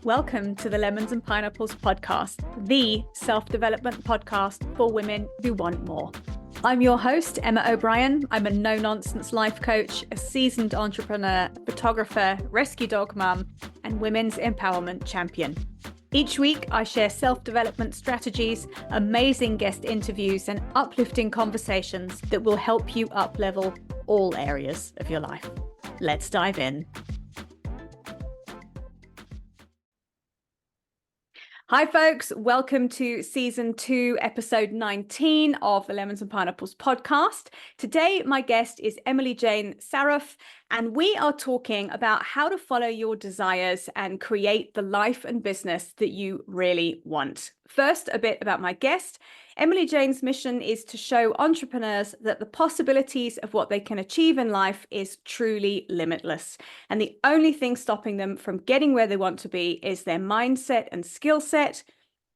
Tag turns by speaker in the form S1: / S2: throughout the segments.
S1: Welcome to the Lemons and Pineapples podcast, the self-development podcast for women who want more. I'm your host, Emma O'Brien. I'm a no-nonsense life coach, a seasoned entrepreneur, photographer, rescue dog mum, and women's empowerment champion. Each week, I share self-development strategies, amazing guest interviews, and uplifting conversations that will help you up-level all areas of your life. Let's dive in. Hi, folks. Welcome to season 2, episode 19 of the Lemons and Pineapples podcast. Today, my guest is Emily Jane Sarroff, and we are talking about how to follow your desires and create the life and business that you really want. First, a bit about my guest. Emily Jane's mission is to show entrepreneurs that the possibilities of what they can achieve in life is truly limitless. And the only thing stopping them from getting where they want to be is their mindset and skill set,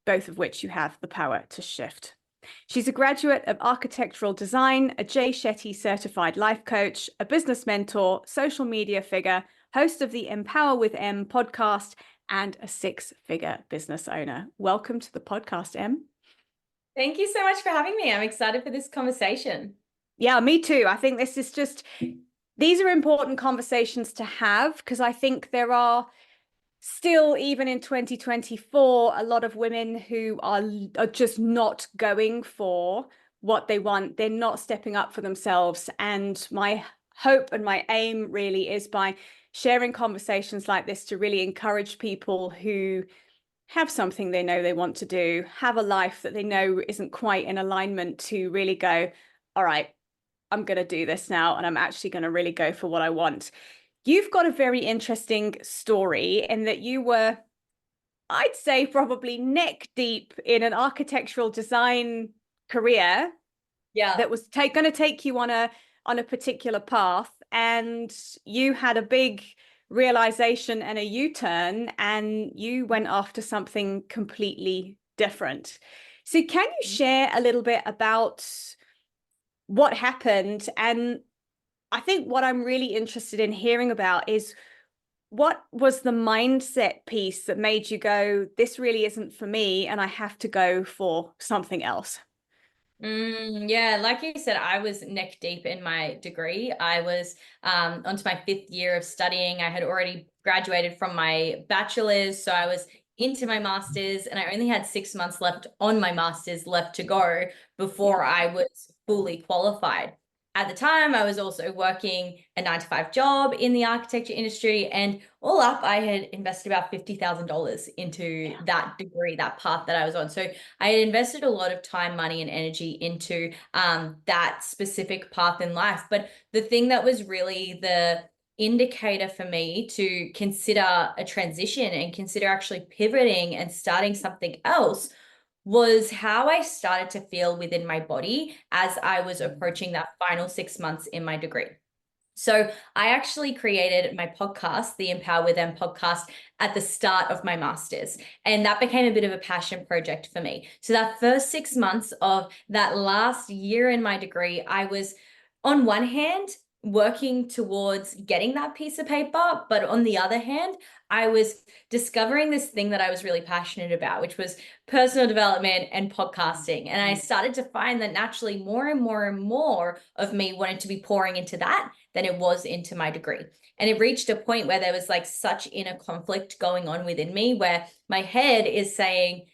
S1: both of which you have the power to shift. She's a graduate of architectural design, a Jay Shetty certified life coach, a business mentor, social media figure, host of the Empower with Em podcast, and a 6-figure business owner. Welcome to the podcast, Em.
S2: Thank you so much for having me. I'm excited for this conversation.
S1: Yeah, me too. I think these are important conversations to have because I think there are still, even in 2024, a lot of women who are just not going for what they want. They're not stepping up for themselves. And my hope and my aim really is by sharing conversations like this to really encourage people who have something they know they want to do, have a life that they know isn't quite in alignment, to really go, all right, I'm going to do this now, and I'm actually going to really go for what I want. You've got a very interesting story in that you were, I'd say, probably neck deep in an architectural design career that was going to take you on a particular path, and you had a big realization and a U-turn, and you went after something completely different. So can you share a little bit about what happened? And I think what I'm really interested in hearing about is, what was the mindset piece that made you go, this really isn't for me and I have to go for something else?
S2: Yeah, like you said, I was neck deep in my degree. I was onto my 5th year of studying. I had already graduated from my bachelor's, so I was into my master's, and I only had 6 months left on my master's left to go before I was fully qualified. At the time, I was also working a 9-to-5 job in the architecture industry, and all up, I had invested about $50,000 into that degree, that path that I was on. So I had invested a lot of time, money, and energy into that specific path in life. But the thing that was really the indicator for me to consider a transition and consider actually pivoting and starting something else was how I started to feel within my body as I was approaching that final 6 months in my degree. So I actually created my podcast, the Empower with Em podcast, at the start of my master's. And that became a bit of a passion project for me. So that first 6 months of that last year in my degree, I was, on one hand, working towards getting that piece of paper, but on the other hand, I was discovering this thing that I was really passionate about, which was personal development and podcasting. And I started to find that naturally more and more and more of me wanted to be pouring into that than it was into my degree. And it reached a point where there was like such inner conflict going on within me, where my head is saying,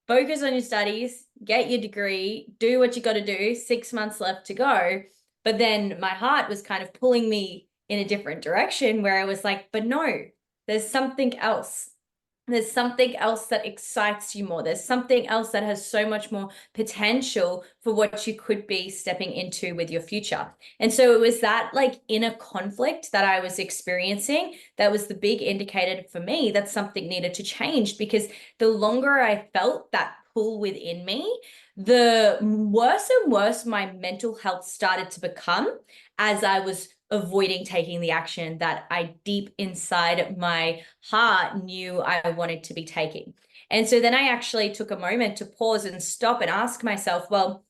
S2: focus on your studies, get your degree, do what you got to do, 6 months left to go. But then my heart was kind of pulling me in a different direction, where I was like, but no, there's something else. There's something else that excites you more. There's something else that has so much more potential for what you could be stepping into with your future. And so it was that like inner conflict that I was experiencing that was the big indicator for me that something needed to change, because the longer I felt that pull within me, the worse and worse my mental health started to become as I was avoiding taking the action that I deep inside my heart knew I wanted to be taking. And so then I actually took a moment to pause and stop and ask myself, well,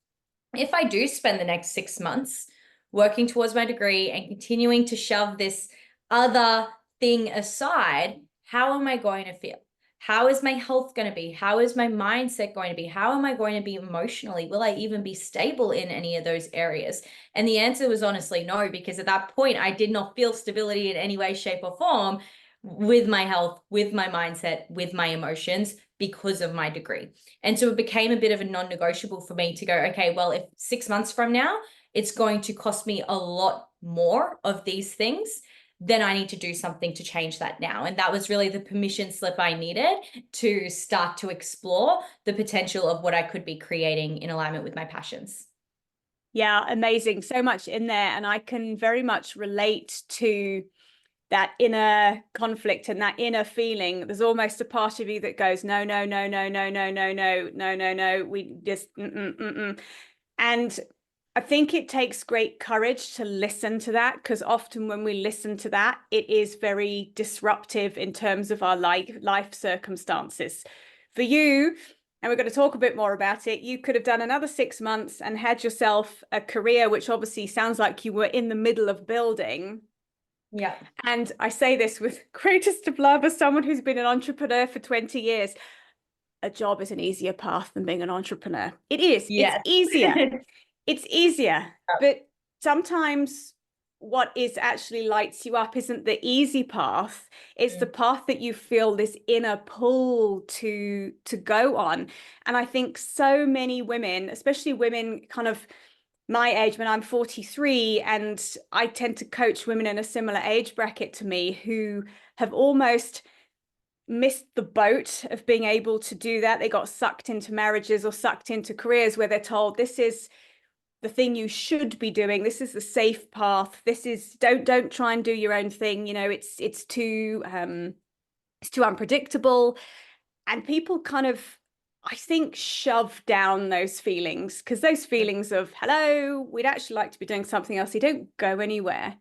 S2: if I do spend the next 6 months working towards my degree and continuing to shove this other thing aside, how am I going to feel? how is my health going to be? How is my mindset going to be? How am I going to be emotionally? Will I even be stable in any of those areas? And the answer was honestly no, because at that point, I did not feel stability in any way, shape, or form with my health, with my mindset, with my emotions because of my degree. And so it became a bit of a non-negotiable for me to go, okay, well, if 6 months from now, it's going to cost me a lot more of these things, then I need to do something to change that now. And that was really the permission slip I needed to start to explore the potential of what I could be creating in alignment with my passions.
S1: Yeah, amazing. So much in there. And I can very much relate to that inner conflict and that inner feeling. There's almost a part of you that goes, no, no, no, no, no, no, no, no, no, no, no. We just, And I think it takes great courage to listen to that, because often when we listen to that, it is very disruptive in terms of our life circumstances. For you, and we're going to talk a bit more about it, you could have done another 6 months and had yourself a career, which obviously sounds like you were in the middle of building.
S2: Yeah.
S1: And I say this with greatest of love as someone who's been an entrepreneur for 20 years. A job is an easier path than being an entrepreneur. It is. It's
S2: Yeah.
S1: easier. It's easier. But sometimes what is actually lights you up isn't the easy path. It's the path that you feel this inner pull to go on. And I think so many women, especially women kind of my age, when I'm 43, and I tend to coach women in a similar age bracket to me who have almost missed the boat of being able to do that. They got sucked into marriages or sucked into careers where they're told this is the thing you should be doing, this is the safe path, this is don't try and do your own thing, you know, it's too unpredictable. And people kind of, I think, shove down those feelings, because those feelings of hello, we'd actually like to be doing something else, they don't go anywhere.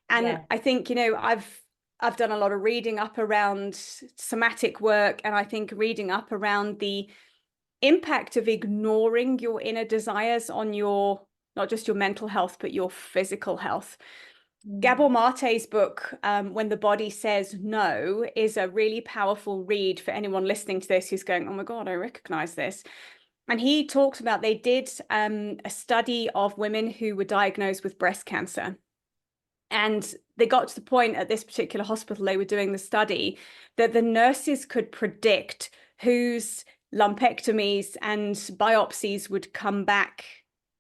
S1: And
S2: Yeah.
S1: I think, you know, I've done a lot of reading up around somatic work, and I think reading up around the impact of ignoring your inner desires on your, not just your mental health, but your physical health. Gabor Mate's book, When the Body Says No, is a really powerful read for anyone listening to this who's going, oh my God, I recognize this. And he talks about, they did a study of women who were diagnosed with breast cancer. And they got to the point at this particular hospital they were doing the study that the nurses could predict whose lumpectomies and biopsies would come back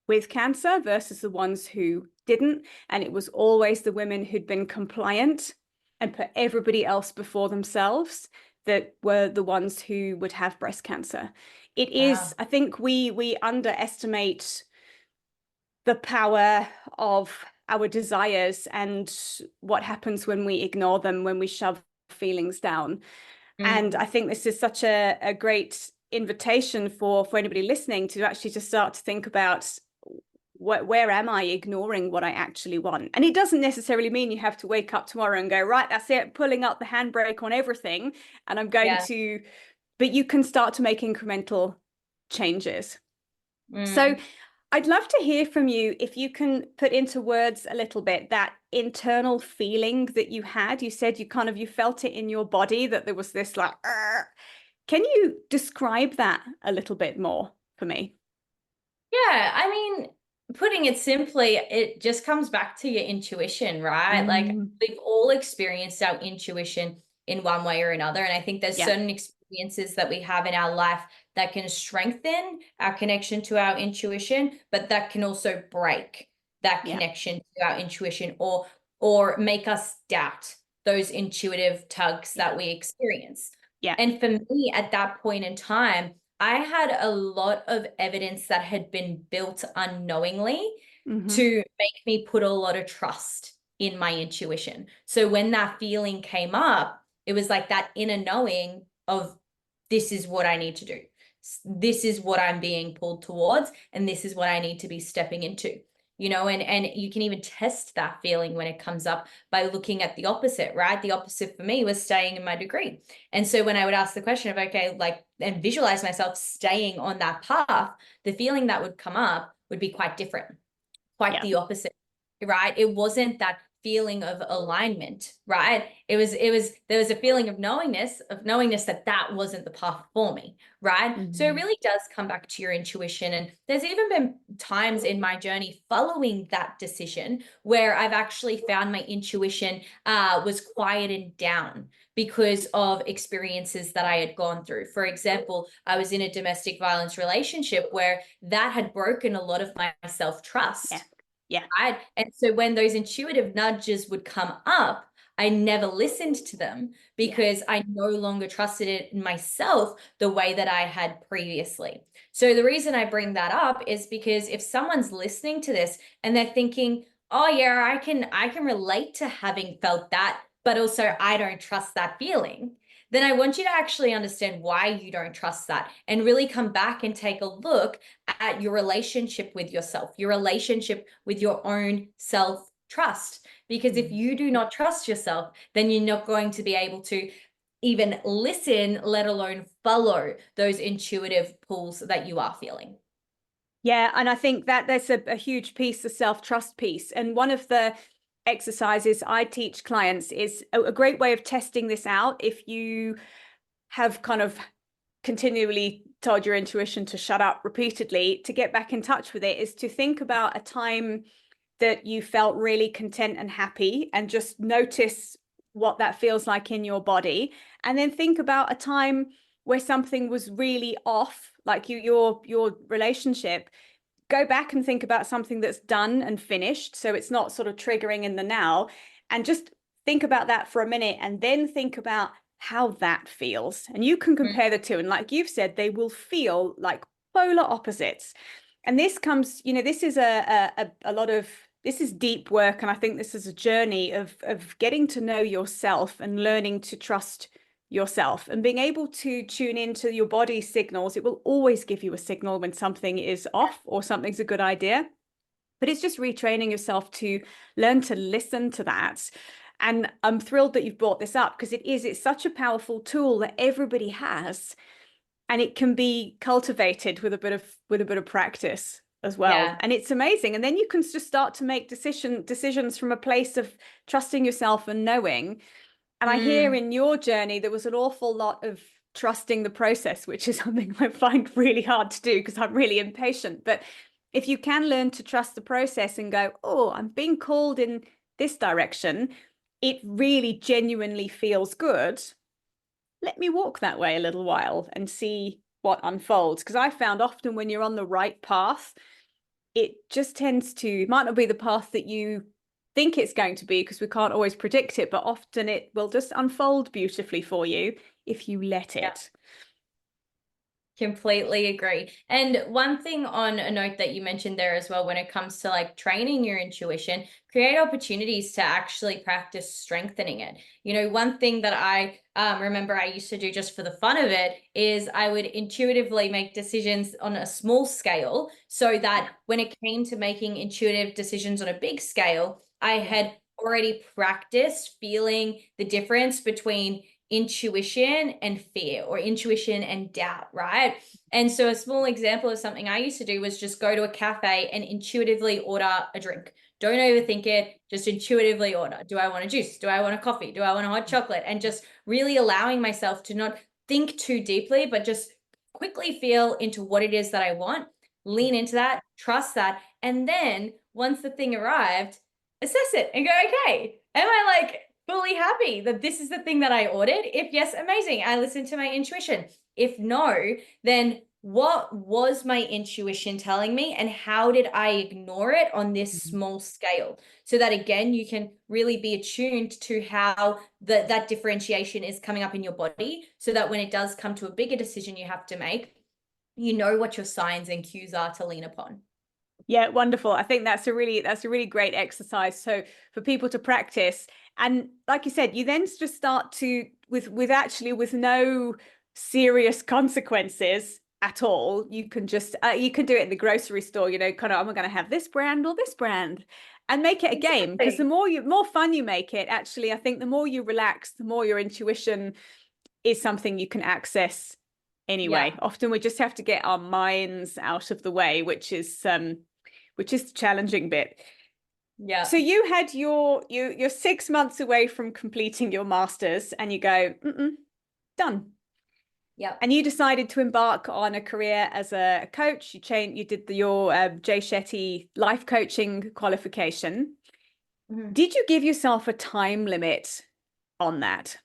S1: with cancer versus the ones who didn't. And it was always the women who'd been compliant and put everybody else before themselves that were the ones who would have breast cancer. It is,
S2: Wow.
S1: I think we underestimate the power of our desires and what happens when we ignore them, when we shove feelings down. And I think this is such a great invitation for anybody listening to actually just start to think about where am I ignoring what I actually want? And it doesn't necessarily mean you have to wake up tomorrow and go, right, that's it, pulling up the handbrake on everything. And I'm going to, but you can start to make incremental changes. So I'd love to hear from you if you can put into words a little bit that internal feeling that you had. You said you kind of, you felt it in your body that there was this like, "Arr." Can you describe that a little bit more for me?
S2: Yeah, I mean, putting it simply, it just comes back to your intuition, right? Like we've all experienced our intuition in one way or another. And I think there's
S1: Yeah,
S2: certain experiences that we have in our life that can strengthen our connection to our intuition, but that can also break that
S1: yeah,
S2: connection to our intuition or make us doubt those intuitive tugs that we experience.
S1: yeah.
S2: And for me at that point in time, I had a lot of evidence that had been built unknowingly to make me put a lot of trust in my intuition. So when that feeling came up, it was like that inner knowing of this is what I need to do. This is what I'm being pulled towards, and this is what I need to be stepping into. And you can even test that feeling when it comes up by looking at the opposite, right? The opposite for me was staying in my degree. And so when I would ask the question of, okay, like, and visualize myself staying on that path, the feeling that would come up would be quite different, quite
S1: Yeah.
S2: the opposite, right? It wasn't that feeling of alignment, right? There was a feeling of knowingness that that wasn't the path for me, right? So it really does come back to your intuition. And there's even been times in my journey following that decision where I've actually found my intuition was quieted down because of experiences that I had gone through. For example, I was in a domestic violence relationship where that had broken a lot of my self-trust.
S1: Yeah. Yeah.
S2: Right. And so when those intuitive nudges would come up, I never listened to them because I no longer trusted it in myself the way that I had previously. So the reason I bring that up is because if someone's listening to this and they're thinking, oh yeah, I can relate to having felt that, but also I don't trust that feeling, then I want you to actually understand why you don't trust that and really come back and take a look at your relationship with yourself, your relationship with your own self-trust. Because if you do not trust yourself, then you're not going to be able to even listen, let alone follow those intuitive pulls that you are feeling.
S1: Yeah, and I think that there's a huge piece, the self-trust piece. And one of the exercises I teach clients is a great way of testing this out. If you have kind of continually told your intuition to shut up repeatedly, to get back in touch with it is to think about a time that you felt really content and happy, and just notice what that feels like in your body. And then think about a time where something was really off, like your relationship. Go back and think about something that's done and finished, so it's not sort of triggering in the now, and just think about that for a minute, and then think about how that feels. And you can compare the two, and like you've said, they will feel like polar opposites. And this comes, this is a lot of, this is deep work, and I think this is a journey of getting to know yourself and learning to trust yourself and being able to tune into your body signals. It will always give you a signal when something is off or something's a good idea, but it's just retraining yourself to learn to listen to that. And I'm thrilled that you've brought this up, because it's such a powerful tool that everybody has, and it can be cultivated with a bit of practice as well.
S2: Yeah.
S1: And it's amazing. And then you can just start to make decisions from a place of trusting yourself and knowing. And I hear in your journey, there was an awful lot of trusting the process, which is something I find really hard to do because I'm really impatient. But if you can learn to trust the process and go, oh, I'm being called in this direction, it really genuinely feels good. Let me walk that way a little while and see what unfolds. Because I found often when you're on the right path, it just tends to, might not be the path that you think it's going to be, because we can't always predict it, but often it will just unfold beautifully for you if you let it.
S2: Completely agree. And one thing on a note that you mentioned there as well, when it comes to like training your intuition, create opportunities to actually practice strengthening it. You know, one thing that I remember I used to do just for the fun of it is I would intuitively make decisions on a small scale, so that when it came to making intuitive decisions on a big scale, I had already practiced feeling the difference between intuition and fear, or intuition and doubt, right? And so a small example of something I used to do was just go to a cafe and intuitively order a drink. Don't overthink it, just intuitively order. Do I want a juice? Do I want a coffee? Do I want a hot chocolate? And just really allowing myself to not think too deeply, but just quickly feel into what it is that I want, lean into that, trust that. And then once the thing arrived, assess it and go, okay, am I like fully happy that this is the thing that I ordered? If yes, amazing. I listened to my intuition. If no, then what was my intuition telling me, and how did I ignore it on this small scale? So that again, you can really be attuned to how that differentiation is coming up in your body, so that when it does come to a bigger decision you have to make, you know what your signs and cues are to lean upon.
S1: Yeah, wonderful. I think that's a really great exercise. So for people to practice, and like you said, you then just start to with no serious consequences at all. You can just you can do it in the grocery store. Kind of, am I going to have this brand or this brand, and make it a game. Because the more fun you make it, actually, I think the more you relax, the more your intuition is something you can access anyway.
S2: Yeah.
S1: Often we just have to get our minds out of the way, which is the challenging bit.
S2: Yeah.
S1: So you had you're 6 months away from completing your master's and you go, done.
S2: Yep.
S1: And you decided to embark on a career as a coach. You did your Jay Shetty life coaching qualification.
S2: Mhm.
S1: Did you give yourself a time limit on that?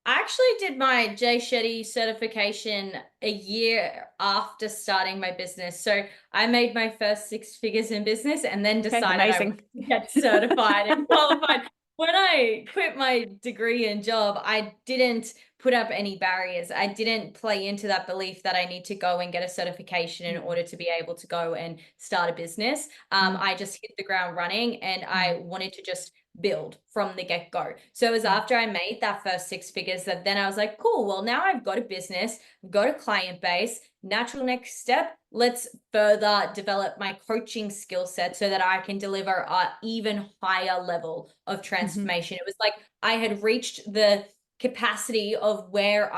S2: I actually did my Jay Shetty certification a year after starting my business. So I made my first six figures in business and then
S1: Okay,
S2: decided I
S1: amazing.
S2: wanted to get certified and qualified. When I quit my degree and job, I didn't put up any barriers. I didn't play into that belief that I need to go and get a certification in order to be able to go and start a business. I just hit the ground running and I wanted to just build from the get-go. So it was after I made that first six figures that then I was like, cool, well, now I've got a business, I've got a client base. Natural next step, let's further develop my coaching skill set so that I can deliver an even higher level of transformation. It was like I had reached the capacity of where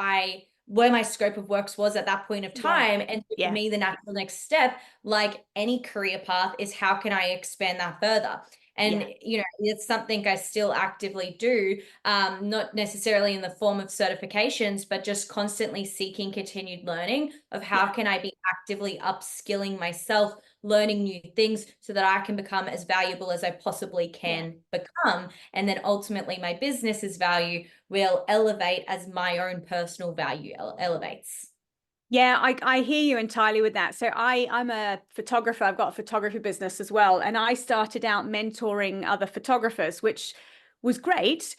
S2: my scope of works was at that point of
S1: Yeah.
S2: time. And for
S1: Yeah.
S2: me, the natural next step, like any career path, is how can I expand that further? And,
S1: Yeah.
S2: it's something I still actively do, not necessarily in the form of certifications, but just constantly seeking continued learning of how
S1: Yeah.
S2: can I be actively upskilling myself, learning new things so that I can become as valuable as I possibly
S1: Yeah.
S2: can become. And then ultimately my business's value will elevate as my own personal value elevates.
S1: Yeah, I hear you entirely with that. So I'm a photographer. I've got a photography business as well. And I started out mentoring other photographers, which was great.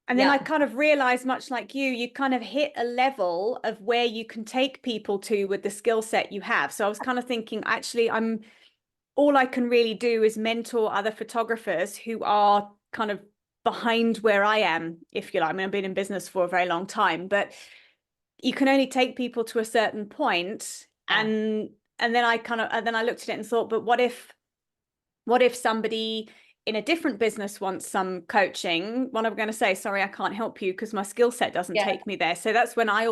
S1: And then I
S2: Yeah.
S1: kind of realized, much like you kind of hit a level of where you can take people to with the skill set you have. So I was kind of thinking, actually, all I can really do is mentor other photographers who are kind of behind where I am, if you like. I mean, I've been in business for a very long time, but you can only take people to a certain point.
S2: Yeah.
S1: And then I looked at it and thought, but what if somebody in a different business wants some coaching? What am I going to say? Sorry, I can't help you because my skill set doesn't
S2: Yeah.
S1: take me there. So that's when I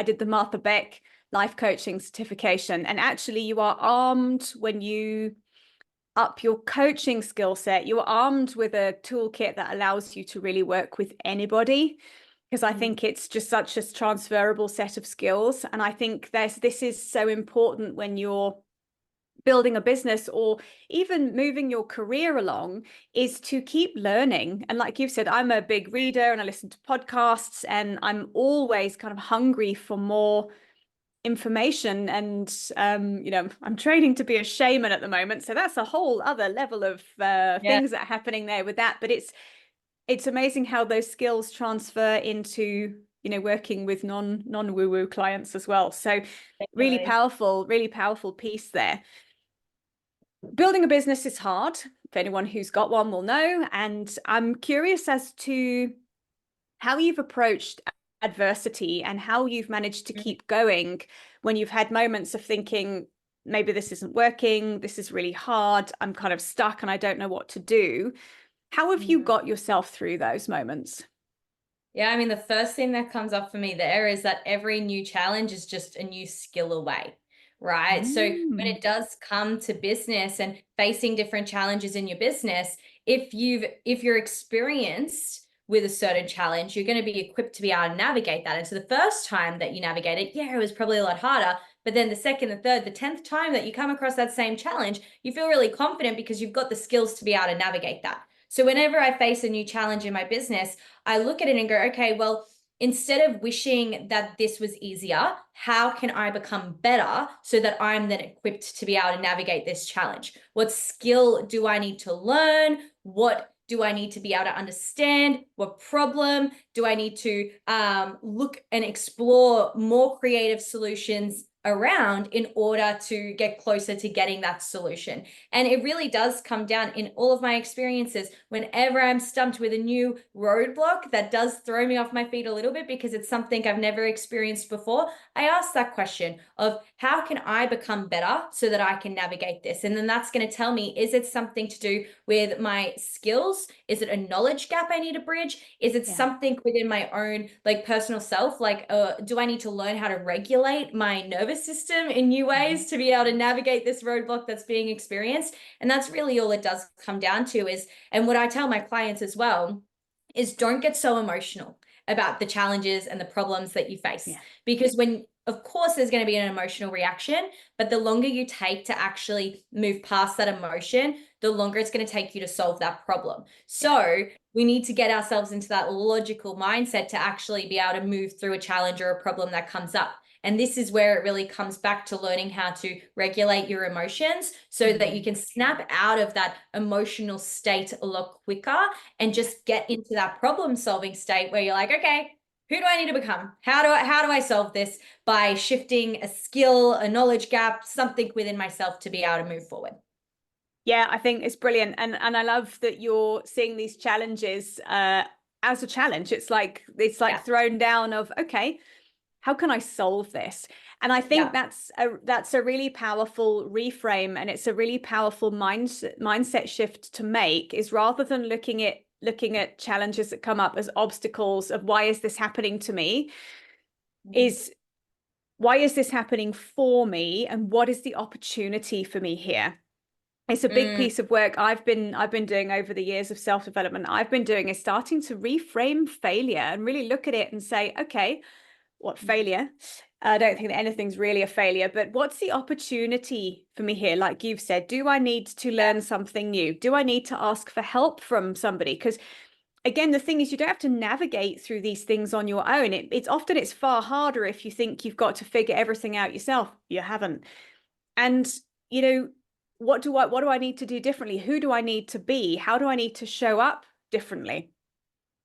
S1: did the Martha Beck life coaching certification. And actually you are armed when you up your coaching skill set. You're armed with a toolkit that allows you to really work with anybody, because I think it's just such a transferable set of skills. And I think this is so important when you're building a business or even moving your career along, is to keep learning. And like you've said, I'm a big reader and I listen to podcasts and I'm always kind of hungry for more information. And I'm training to be a shaman at the moment, so that's a whole other level of
S2: Yeah.
S1: things that are happening there with that. But it's amazing how those skills transfer into working with non woo woo clients as well. So
S2: Definitely.
S1: really powerful piece there. Building a business is hard. If anyone who's got one will know. And I'm curious as to how you've approached adversity and how you've managed to keep going when you've had moments of thinking, maybe this isn't working, this is really hard, I'm kind of stuck and I don't know what to do. How have you
S2: Mhm.
S1: got yourself through those moments?
S2: Yeah, I mean, the first thing that comes up for me there is that every new challenge is just a new skill away, right? So when
S1: Mm.
S2: it does come to business and facing different challenges in your business, if you're experienced with a certain challenge, you're going to be equipped to be able to navigate that. And so the first time that you navigate it, yeah, it was probably a lot harder. But then the second, the third, the 10th time that you come across that same challenge, you feel really confident because you've got the skills to be able to navigate that. So whenever I face a new challenge in my business, I look at it and go, okay, well, instead of wishing that this was easier, how can I become better so that I'm then equipped to be able to navigate this challenge? What skill do I need to learn? What do I need to be able to understand? What problem do I need to look and explore more creative solutions around in order to get closer to getting that solution? And it really does come down in all of my experiences. Whenever I'm stumped with a new roadblock that does throw me off my feet a little bit because it's something I've never experienced before, I ask that question of how can I become better so that I can navigate this? And then that's going to tell me, is it something to do with my skills? Is it a knowledge gap I need to bridge? Is it something within my own like personal self? Like, do I need to learn how to regulate my nervous nervous system in new ways to be able to navigate this roadblock that's being experienced. And that's really all it does come down to is, and what I tell my clients as well, is don't get so emotional about the challenges and the problems that you face.
S1: Yeah.
S2: Because when, of course, there's going to be an emotional reaction, but the longer you take to actually move past that emotion, the longer it's going to take you to solve that problem. So we need to get ourselves into that logical mindset to actually be able to move through a challenge or a problem that comes up. And this is where it really comes back to learning how to regulate your emotions so that you can snap out of that emotional state a lot quicker and just get into that problem solving state where you're like, okay, who do I need to become? How do I solve this by shifting a skill, a knowledge gap, something within myself to be able to move forward?
S1: Yeah, I think it's brilliant. And I love that you're seeing these challenges as a challenge. It's like thrown down of, okay, how can I solve this? And I think that's a really powerful reframe, and it's a really powerful mindset shift to make, is rather than looking at challenges that come up as obstacles of why is this happening to me, is why is this happening for me, and what is the opportunity for me here? It's a big piece of work I've been doing over the years of self-development. I've been doing is starting to reframe failure and really look at it and say, okay, what failure? I don't think that anything's really a failure, but what's the opportunity for me here? Like you've said, do I need to learn something new? Do I need to ask for help from somebody? Because again, the thing is, you don't have to navigate through these things on your own. It's far harder if you think you've got to figure everything out yourself. You haven't. And, you know, what do I need to do differently? Who do I need to be? How do I need to show up differently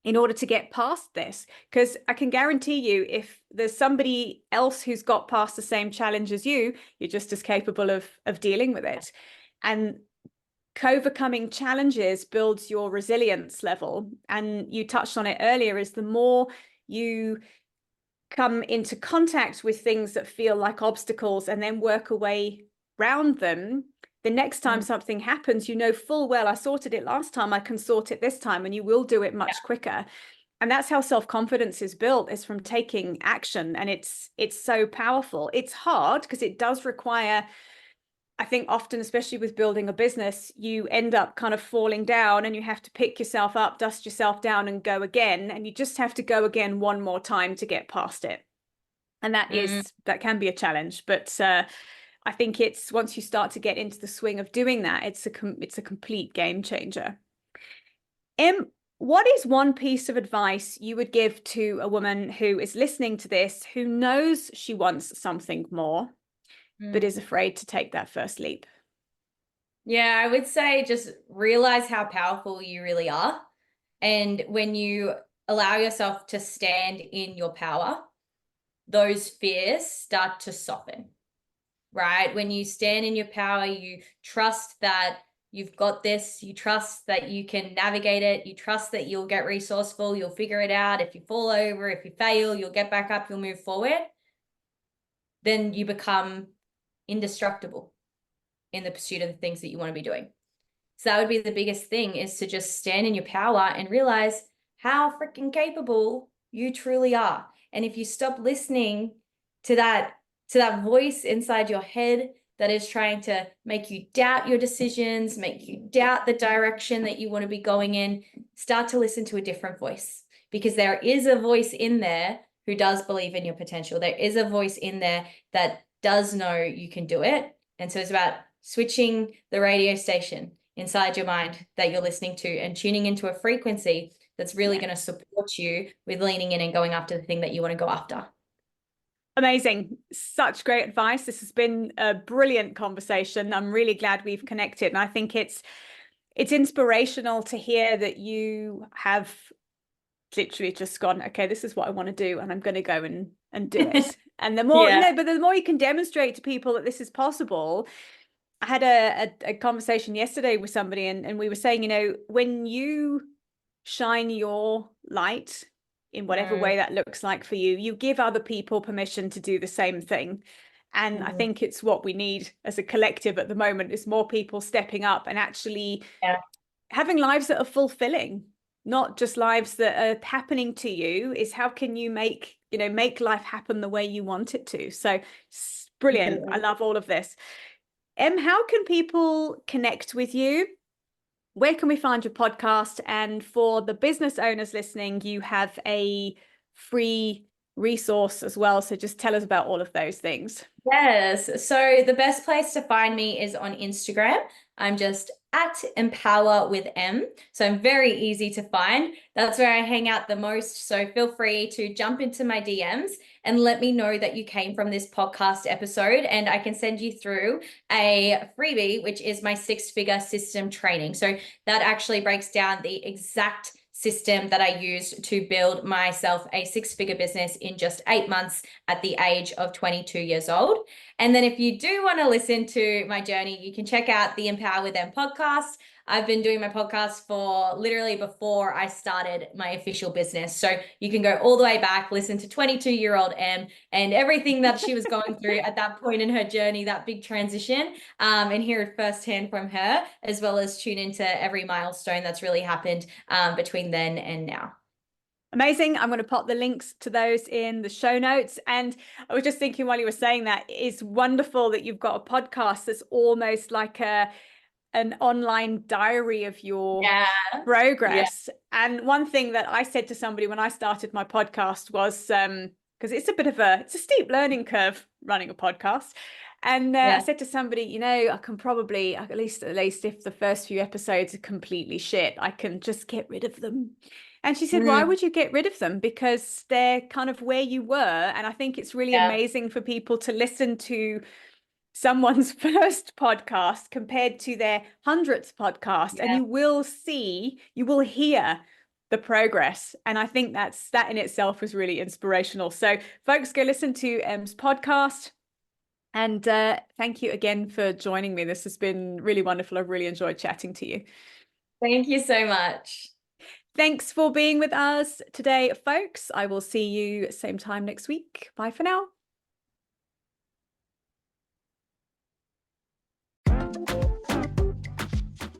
S1: in order to get past this? Because I can guarantee you, if there's somebody else who's got past the same challenge as you, you're just as capable of dealing with it. And overcoming challenges builds your resilience level. And you touched on it earlier, is the more you come into contact with things that feel like obstacles and then work a way around them, the next time something happens, you know full well, I sorted it last time, I can sort it this time, and you will do it much quicker. And that's how self-confidence is built, is from taking action. And it's so powerful. It's hard because it does require, I think often, especially with building a business, you end up kind of falling down and you have to pick yourself up, dust yourself down and go again. And you just have to go again one more time to get past it. And that can be a challenge. But I think it's, once you start to get into the swing of doing that, it's a complete game changer. What is one piece of advice you would give to a woman who is listening to this, who knows she wants something more, but is afraid to take that first leap?
S2: Yeah, I would say just realize how powerful you really are. And when you allow yourself to stand in your power, those fears start to soften, right? When you stand in your power, you trust that you've got this, you trust that you can navigate it, you trust that you'll get resourceful, you'll figure it out. If you fall over, if you fail, you'll get back up, you'll move forward. Then you become indestructible in the pursuit of the things that you want to be doing. So that would be the biggest thing, is to just stand in your power and realize how freaking capable you truly are. And if you stop listening to that voice inside your head that is trying to make you doubt your decisions, make you doubt the direction that you want to be going in, start to listen to a different voice, because there is a voice in there who does believe in your potential. There is a voice in there that does know you can do it. And so it's about switching the radio station inside your mind that you're listening to and tuning into a frequency that's really going to support you with leaning in and going after the thing that you want to go after.
S1: Amazing. Such great advice. This has been a brilliant conversation. I'm really glad we've connected. And I think it's inspirational to hear that you have literally just gone, okay, this is what I want to do, and I'm going to go and do it. And the more, but the more you can demonstrate to people that this is possible. I had a conversation yesterday with somebody, and we were saying, when you shine your light in whatever way that looks like for you, you give other people permission to do the same thing. And I think it's what we need as a collective at the moment, is more people stepping up and actually having lives that are fulfilling. not just lives that are happening to you, is how can you make life happen the way you want it to. So brilliant. I love all of this. How can people connect with you? Where can we find your podcast? And for the business owners listening, you have a free resource as well. So just tell us about all of those things.
S2: Yes. So the best place to find me is on Instagram. I'm just at Empower with M. So I'm very easy to find. That's where I hang out the most. So feel free to jump into my DMs and let me know that you came from this podcast episode, and I can send you through a freebie, which is my 6-figure system training. So that actually breaks down the exact system that I used to build myself a 6-figure business in just 8 months at the age of 22 years old. And then if you do want to listen to my journey, you can check out the Empower with Them podcast. I've been doing my podcast for literally before I started my official business. So you can go all the way back, listen to 22-year-old Em and everything that she was going through at that point in her journey, that big transition, and hear it firsthand from her, as well as tune into every milestone that's really happened between then and now.
S1: Amazing. I'm going to pop the links to those in the show notes. And I was just thinking while you were saying that, it's wonderful that you've got a podcast that's almost like an online diary of your progress. And one thing that I said to somebody when I started my podcast was, because it's a steep learning curve running a podcast. And I said to somebody, I can probably, at least if the first few episodes are completely shit, I can just get rid of them. And she said, why would you get rid of them? Because they're kind of where you were. And I think it's really amazing for people to listen to someone's first podcast compared to their 100th podcast, and you will hear the progress. And I think that in itself was really inspirational. So folks, go listen to Em's podcast. And thank you again for joining me. This has been really wonderful. I've really enjoyed chatting to you.
S2: Thank you so much.
S1: Thanks for being with us today, folks. I will see you same time next week. Bye for now.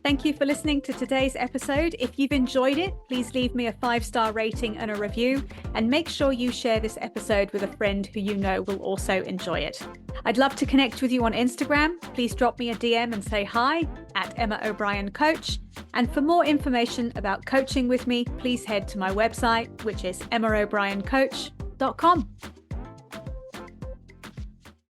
S1: Thank you for listening to today's episode. If you've enjoyed it, please leave me a 5-star rating and a review, and make sure you share this episode with a friend who you know will also enjoy it. I'd love to connect with you on Instagram. Please drop me a DM and say hi at Emma O'Brien Coach. And for more information about coaching with me, please head to my website, which is emmaobrien.coach.com.